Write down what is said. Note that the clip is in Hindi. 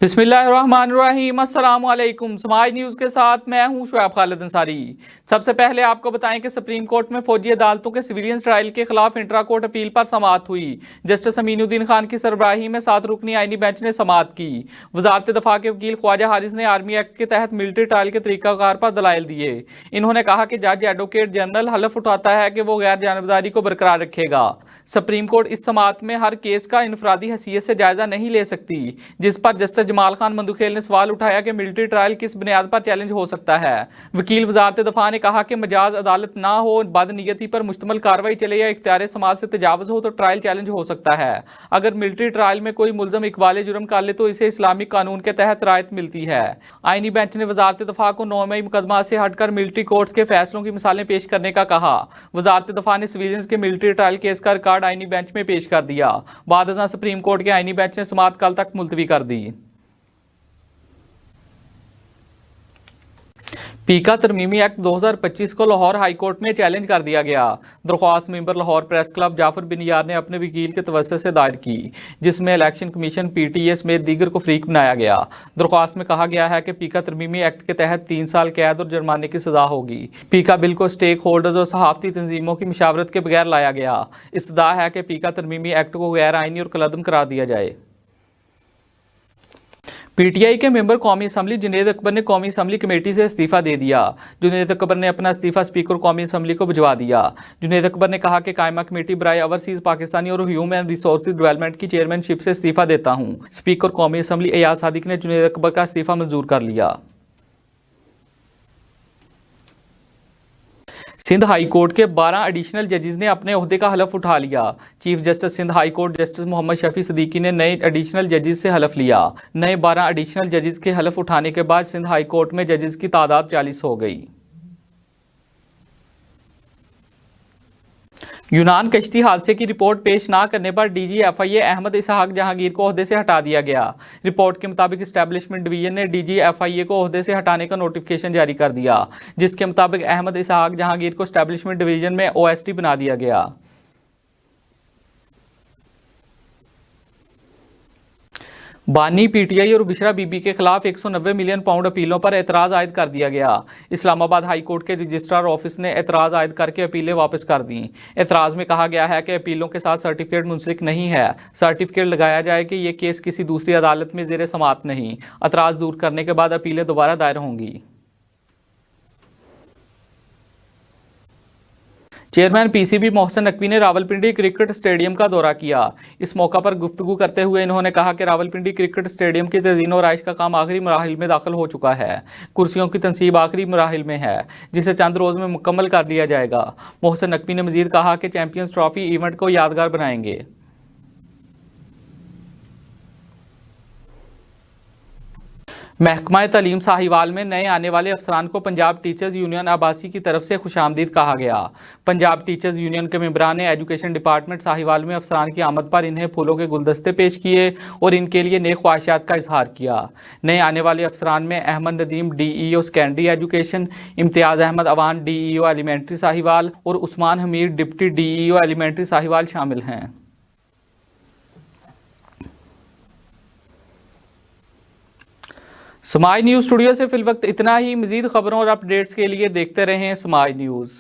बिस्मिल्लाहिर्रहमानिर्रहीम, अस्सलाम वालेकुम। समाज न्यूज़ के साथ मैं हूं शुएब खालिद अंसारी। सबसे पहले आपको बताएं कि सुप्रीम कोर्ट में फौजी अदालतों के सिविलियंस ट्रायल के खिलाफ इंट्रा कोर्ट अपील पर समाअत हुई। जस्टिस अमीनुद्दीन खान की सरबराही में 7 रुकनी आईनी बेंच ने समाअत की। वजारत दफा के वकील ख्वाजा हारिस ने आर्मी एक्ट के तहत मिलिट्री ट्रायल के तरीकाकार पर दलाइल दिए। इन्होंने कहा कि जज एडवोकेट जनरल हलफ उठाता है कि वो गैर जानबदारी को बरकरार रखेगा। सुप्रीम कोर्ट इस समाअत में हर केस का इनफरादी हैसियत से जायजा नहीं ले सकती, जिस पर जस्टिस जमाल खान मंदुखेल ने सवाल उठाया कि मिलिट्री ट्रायल किस बुनियाद पर चैलेंज हो सकता है। वकील वजारत दफा ने कहा कि मजाज अदालत ना हो, बदनीयती पर मुश्तमल कार्रवाई चले या इख्तियार समाज से तजावुज हो तो ट्रायल चैलेंज हो सकता है। अगर मिलिट्री ट्रायल में कोई मुलजम इकबाल जुर्म कर ले तो इसे इस्लामिक कानून के तहत रायत मिलती है। आईनी बेंच ने वजारत दफा को 9 मई मुकदमा से हटकर मिलिट्री कोर्ट्स के फैसलों की मिसालें पेश करने का कहा। वजारत दफा ने सिविलियंस के मिलिट्री ट्रायल केस का रिकॉर्ड आईनी बेंच में पेश कर दिया। बाद अज़ां सुप्रीम कोर्ट के आईनी बेंच ने समाअत कल तक मुलतवी कर दी। पीका तरमीमी एक्ट 2025 को लाहौर हाई कोर्ट में चैलेंज कर दिया गया। दरख्वास्त member Lahore press club Jafar bin Yar ने अपने वकील के तवज्जुह से दायर की, जिसमें इलेक्शन कमीशन PTA समेत दीगर को फरीक बनाया गया। दरख्वास्त में कहा गया है कि पीका तरमीमी एक्ट के तहत 3 साल कैद और जुर्माने की सजा होगी। पीका बिल को स्टेक होल्डर्स और सहाफती तंजीमों की मशावरत के बगैर लाया गया। इस्तदा है कि पीका तरमीमी एक्ट को गैर आइनी और कलअदम करार दिया जाए। PTI के मेंबर कौमी असम्बली जुनैद अकबर ने कौमी असम्बली कमेटी से इस्तीफा दे दिया। जुनैद अकबर ने अपना इस्तीफा स्पीकर कौमी असम्बली को भिजवा दिया। जुनैद अकबर ने कहा कि कायमा कमेटी बराए ओवरसीज पाकिस्तानी और ह्यूमन रिसोर्सेज डेवलपमेंट की चेयरमैनशिप से इस्तीफा देता हूँ। स्पीकर कौमी असम्बली एयाज सादिक ने जुनैद अकबर का इस्तीफा मंजूर कर लिया। सिंध हाई कोर्ट के 12 एडिशनल जजेस ने अपने ओहदे का हलफ उठा लिया। Chief justice Sindh high court justice Mohammad Shafi Siddiqui ने नए एडिशनल जजेस से हलफ लिया। नए 12 एडिशनल जजेस के हलफ उठाने के बाद सिंध हाई कोर्ट में जजेस की तादाद 40 हो गई। यूनान कश्ती हादसे की रिपोर्ट पेश ना करने पर DG FIA अहमद इसहाक जहांगीर को ओहदे से हटा दिया गया। रिपोर्ट के मुताबिक एस्टैब्लिशमेंट डिवीजन ने DG FIA को ओहदे से हटाने का नोटिफिकेशन जारी कर दिया, जिसके मुताबिक अहमद इसहाक जहांगीर को एस्टैब्लिशमेंट डिवीजन में OSD बना दिया गया। बानी PTI और बिशरा बीबी के खिलाफ 190 मिलियन पाउंड अपीलों पर एतराज़ आयद कर दिया गया। इस्लामाबाद हाई कोर्ट के रजिस्ट्रार ऑफिस ने एतराज़ आयद करके अपीलें वापस कर दी। एतराज़ में कहा गया है कि अपीलों के साथ सर्टिफिकेट मुंसलिक नहीं है। सर्टिफिकेट लगाया जाए कि ये केस किसी दूसरी अदालत में ज़ेर समाअत नहीं। एतराज़ दूर करने के बाद अपीलें दोबारा दायर होंगी। चेयरमैन PCB मोहसिन नकवी ने रावलपिंडी क्रिकेट स्टेडियम का दौरा किया। इस मौका पर गुफ्तगू करते हुए इन्होंने कहा कि रावलपिंडी क्रिकेट स्टेडियम की तज़ीन और आइश का काम आखिरी मराहिल में दाखिल हो चुका है। कुर्सियों की तनसीब आखिरी मराहिल में है, जिसे चंद रोज़ में मुकम्मल कर लिया जाएगा। मोहसिन नकवी ने मजीद कहा कि चैंपियंस ट्रॉफी इवेंट को यादगार बनाएंगे। महकमा तालीम साहिवाल में नए आने वाले अफसरान को पंजाब टीचर्स यूनियन आबासी की तरफ से खुशामदीद कहा गया। पंजाब टीचर्स यूनियन के मेंबरान ने एजुकेशन डिपार्टमेंट साहिवाल में अफसरान की आमद पर इन्हें फूलों के गुलदस्ते पेश किए और इनके लिए नेक ख्वाहिशात का इजहार किया। नए आने वाले अफसरान में Ahmad Nadeem DEO secondary education, Imtiaz Ahmad Awan DEO elementary Sahiwal और Usman Hameed deputy DEO elementary Sahiwal शामिल हैं। समाज न्यूज़ स्टूडियो से फिल वक्त इतना ही। मज़ीद खबरों और अपडेट्स के लिए देखते रहें समाज न्यूज़।